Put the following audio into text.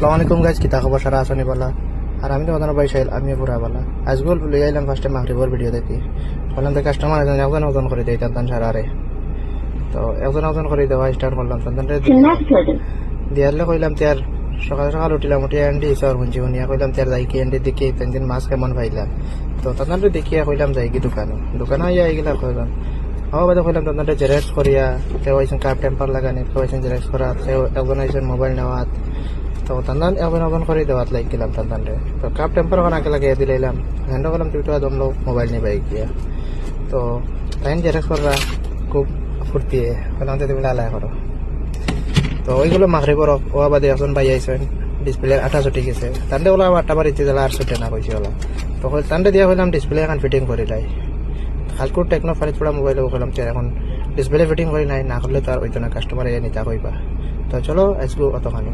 আসসালামু আলাইকুম গাইজ, কিতা খবর? সারা আসনি বলা। আর আমি তো ওজন বাইসাইল, আমি পুরা বলা। আজগুল লই আইলাম ফার্স্টে মাগরিবর ভিডিও দেখি, বললাম তো কাস্টমার একজন ওজন করে দেয় তান সারারে। তো একজন ওজন করে দেওয়া স্টার্ট করলাম। তান দিয়ারলে কইলাম তার সকাল সকাল উঠিলাম, উঠে আন্ডি সর শুনছি শুনিয়া কইলাম তার যাই কি আন্ডি দেখি তিন মাছ কেমন পাইলাম। তো তাদের দেখিয়া কইলাম যাই কি দোকানে আইয়া এগুলা কইলাম বাদে কইলাম তাদের জেরেক্স করিয়া কেউ আইসেন কাপ টেম্পার লাগানি, কেউ আইসেন জেরেক্স করা, কেউ একজন আইসেন মোবাইল নেওয়াত। তো তান্দান এখন করে দেওয়াত লাইক গেলাম তান্দানরে। তো কাপ টেম্পার ওখানে আগে লাগিয়ে দিলাম, হ্যান্ড করলাম তুই তো দমলো মোবাইল নিয়ে বাইক গিয়া। তো তাই জেরেক্স করা খুব ফুর্তি বললাম তো তুমি আলায় করো। তো ওইগুলো মাখরি পর ও বাদে এখন বাই আইসেন ডিসপ্লে 28 ছুটি গেছে। তান্ডে ওলা আটটা বার ইচ্ছে দিলা আর ছুটে না কইছি ওলা। তো তান্ডে দিয়া হইলাম ডিসপ্লে এখন ফিটিং করি লাই। খালকুর টেকনো ফারিজ পড়া মোবাইল করলাম এখন ডিসপ্লে ফিটিং করি নাই, না করলে তো আর ওইতো না, কাস্টমার এনে নিতা কইবা। তো চলো আজকে অতখানি।